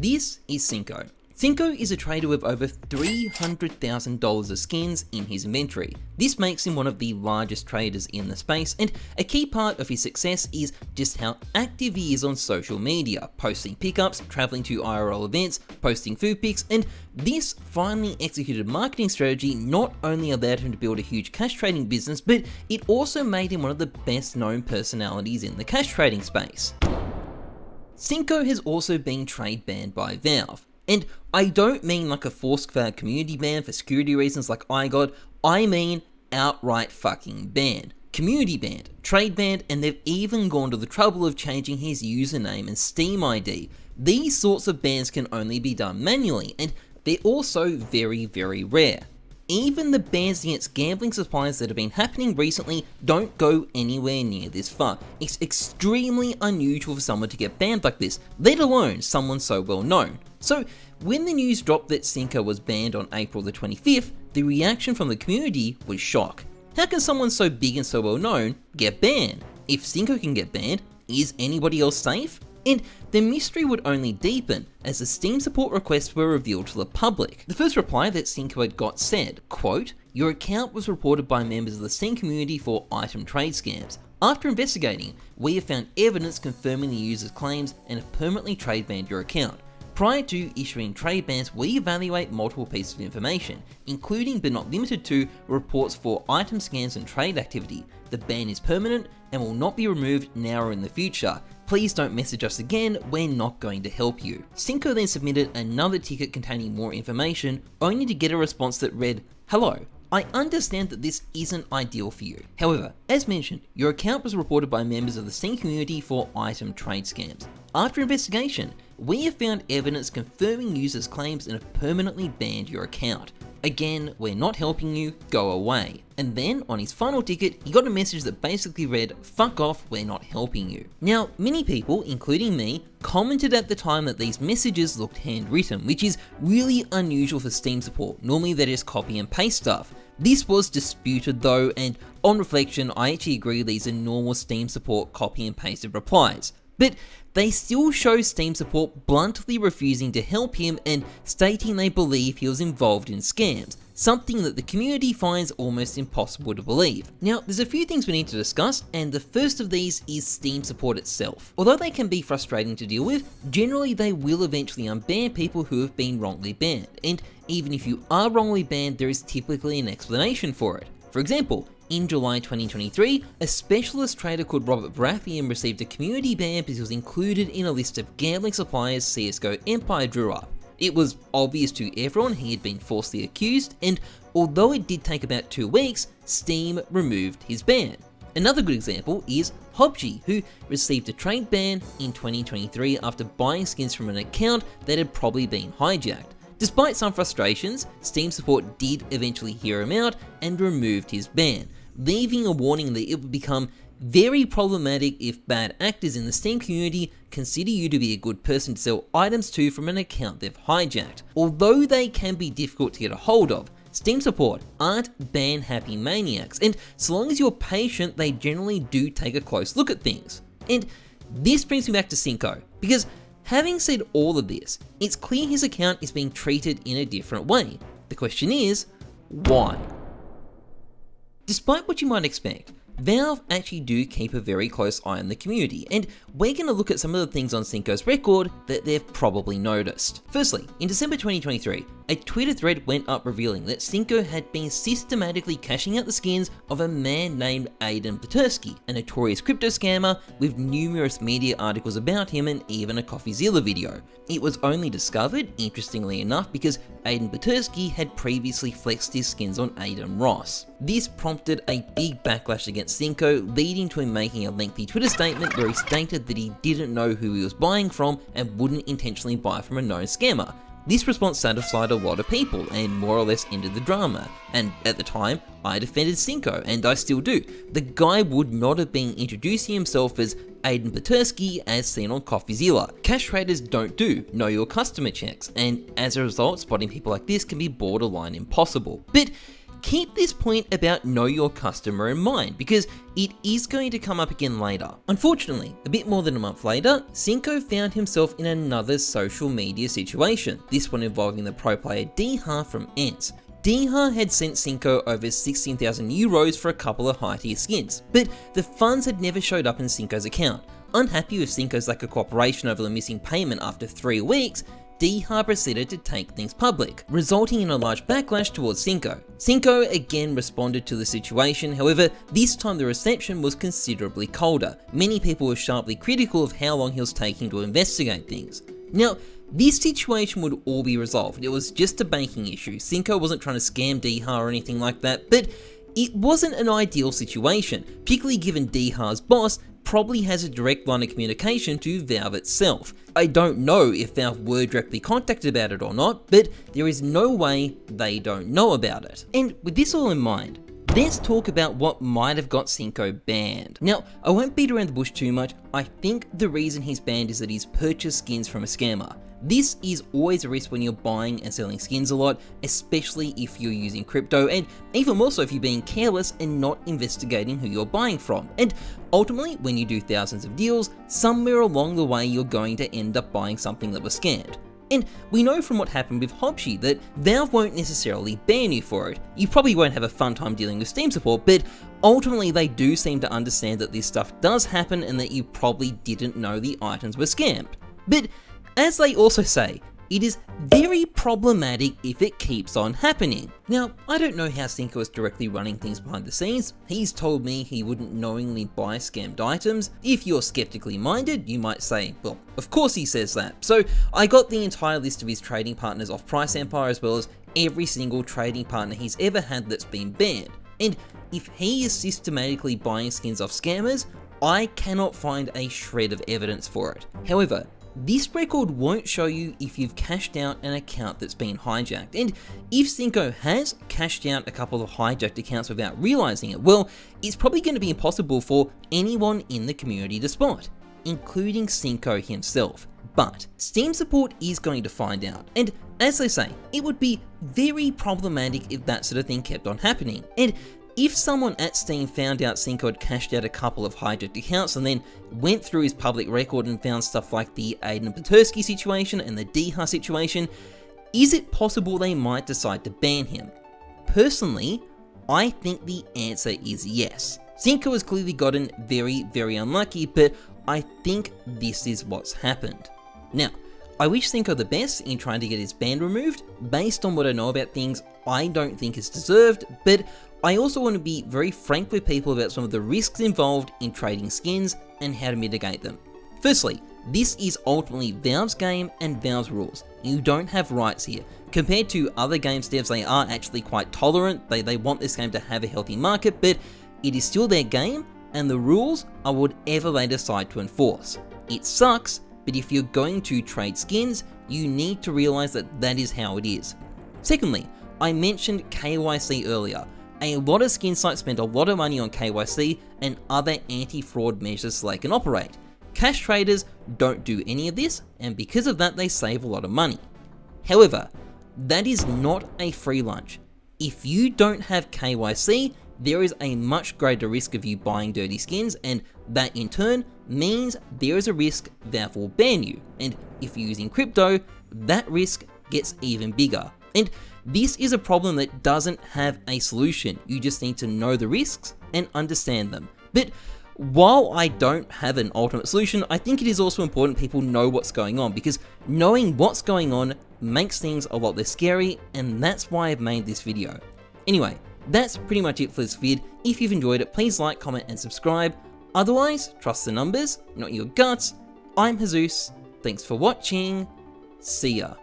This is Cino. Cino is a trader with over $300,000 of skins in his inventory. This makes him one of the largest traders in the space, and a key part of his success is just how active he is on social media, posting pickups, traveling to IRL events, posting food pics, and this finely executed marketing strategy not only allowed him to build a huge cash trading business, but it also made him one of the best known personalities in the cash trading space. Cino has also been trade banned by Valve. And I don't mean like a forced community ban for security reasons like I got, I mean outright fucking banned. Community banned, trade banned, and they've even gone to the trouble of changing his username and Steam ID. These sorts of bans can only be done manually, and they're also very, very rare. Even the bans against gambling suppliers that have been happening recently don't go anywhere near this far. It's extremely unusual for someone to get banned like this, let alone someone so well known. So when the news dropped that Cino was banned on April the 25th, the reaction from the community was shock. How can someone so big and so well known get banned? If Cino can get banned, is anybody else safe? And the mystery would only deepen as the Steam support requests were revealed to the public. The first reply that Cino had got said, quote, "Your account was reported by members of the Steam community for item trade scams. After investigating, we have found evidence confirming the user's claims and have permanently trade banned your account. Prior to issuing trade bans, we evaluate multiple pieces of information, including but not limited to reports for item scans and trade activity. The ban is permanent and will not be removed now or in the future. Please don't message us again, we're not going to help you." Cino then submitted another ticket containing more information, only to get a response that read, "Hello, I understand that this isn't ideal for you. However, as mentioned, your account was reported by members of the Steam community for item trade scams. After investigation, we have found evidence confirming users' claims and have permanently banned your account. Again, we're not helping you, go away." And then, on his final ticket, he got a message that basically read, "Fuck off, we're not helping you." Now, many people, including me, commented at the time that these messages looked handwritten, which is really unusual for Steam support. Normally they just copy and paste stuff. This was disputed though, and on reflection, I actually agree these are normal Steam support copy and pasted replies. But they still show Steam support bluntly refusing to help him and stating they believe he was involved in scams, something that the community finds almost impossible to believe. Now, there's a few things we need to discuss, and the first of these is Steam support itself. Although they can be frustrating to deal with, generally they will eventually unban people who have been wrongly banned, and even if you are wrongly banned, there is typically an explanation for it. For example, in July 2023, a specialist trader called Robert Baratheon received a community ban because he was included in a list of gambling suppliers CSGO Empire drew up. It was obvious to everyone he had been falsely accused, and although it did take about 2 weeks, Steam removed his ban. Another good example is Hobji, who received a trade ban in 2023 after buying skins from an account that had probably been hijacked. Despite some frustrations, Steam support did eventually hear him out and removed his ban, leaving a warning that it would become very problematic if bad actors in the Steam community consider you to be a good person to sell items to from an account they've hijacked. Although they can be difficult to get a hold of, Steam support aren't ban-happy maniacs, and so long as you're patient, they generally do take a close look at things. And this brings me back to Cino, because having said all of this, it's clear his account is being treated in a different way. The question is, why? Despite what you might expect, Valve actually do keep a very close eye on the community, and we're going to look at some of the things on Cino's record that they've probably noticed. Firstly, in December 2023, a Twitter thread went up revealing that Cino had been systematically cashing out the skins of a man named Aiden Petersky, a notorious crypto scammer with numerous media articles about him and even a CoffeeZilla video. It was only discovered, interestingly enough, because Aiden Petersky had previously flexed his skins on Aiden Ross. This prompted a big backlash against Cino, leading to him making a lengthy Twitter statement where he stated that he didn't know who he was buying from and wouldn't intentionally buy from a known scammer. This response satisfied a lot of people and more or less ended the drama, and at the time, I defended Cino, and I still do. The guy would not have been introducing himself as Aiden Petersky as seen on CoffeeZilla. Cash traders don't do know your customer checks, and as a result, spotting people like this can be borderline impossible. But keep this point about know your customer in mind, because it is going to come up again later. Unfortunately, a bit more than a month later, Cino found himself in another social media situation, this one involving the pro player Dycha from Ents. Dycha had sent Cino over 16,000 euros for a couple of high tier skins, but the funds had never showed up in Cino's account. Unhappy with Cino's lack of cooperation over the missing payment after 3 weeks, Dycha proceeded to take things public, resulting in a large backlash towards Cino. Cino again responded to the situation, however, this time the reception was considerably colder. Many people were sharply critical of how long he was taking to investigate things. Now, this situation would all be resolved. It was just a banking issue. Cino wasn't trying to scam Dycha or anything like that, but it wasn't an ideal situation, particularly given Dycha's boss probably has a direct line of communication to Valve itself. I don't know if Valve were directly contacted about it or not, but there is no way they don't know about it. And with this all in mind, let's talk about what might have got Cino banned. Now, I won't beat around the bush too much. I think the reason he's banned is that he's purchased skins from a scammer. This is always a risk when you're buying and selling skins a lot, especially if you're using crypto, and even more so if you're being careless and not investigating who you're buying from. And ultimately, when you do thousands of deals, somewhere along the way you're going to end up buying something that was scammed. And we know from what happened with Hobshi that Valve won't necessarily ban you for it. You probably won't have a fun time dealing with Steam support, but ultimately they do seem to understand that this stuff does happen and that you probably didn't know the items were scammed. But as they also say, it is very problematic if it keeps on happening. Now, I don't know how Cino is directly running things behind the scenes. He's told me he wouldn't knowingly buy scammed items. If you're skeptically minded, you might say, well, of course he says that. So I got the entire list of his trading partners off Price Empire, as well as every single trading partner he's ever had that's been banned. And if he is systematically buying skins off scammers, I cannot find a shred of evidence for it. However, this record won't show you if you've cashed out an account that's been hijacked, and if Cino has cashed out a couple of hijacked accounts without realizing it, well, it's probably going to be impossible for anyone in the community to spot, including Cino himself. But Steam support is going to find out, and as they say, it would be very problematic if that sort of thing kept on happening. And if someone at Steam found out Cino had cashed out a couple of hijacked accounts and then went through his public record and found stuff like the Aiden Petersky situation and the Dycha situation, is it possible they might decide to ban him? Personally, I think the answer is yes. Cino has clearly gotten very, very unlucky, but I think this is what's happened. Now, I wish Cino the best in trying to get his ban removed. Based on what I know about things, I don't think it's deserved, but I also want to be very frank with people about some of the risks involved in trading skins and how to mitigate them. Firstly, this is ultimately Valve's game and Valve's rules. You don't have rights here. Compared to other games devs, they are actually quite tolerant. They want this game to have a healthy market, but it is still their game, and the rules are whatever they decide to enforce. It sucks, but if you're going to trade skins, you need to realize that that is how it is. Secondly, I mentioned KYC earlier. A lot of skin sites spend a lot of money on KYC and other anti-fraud measures so they can operate. Cash traders don't do any of this, and because of that they save a lot of money. However, that is not a free lunch. If you don't have KYC, there is a much greater risk of you buying dirty skins, and that in turn means there is a risk Valve will ban you. And if you're using crypto, that risk gets even bigger. And this is a problem that doesn't have a solution. You just need to know the risks and understand them. But while I don't have an ultimate solution, I think it is also important people know what's going on, because knowing what's going on makes things a lot less scary, and that's why I've made this video. Anyway, that's pretty much it for this vid. If you've enjoyed it, please like, comment, and subscribe. Otherwise, trust the numbers, not your guts. I'm Heyzeus. Thanks for watching. See ya.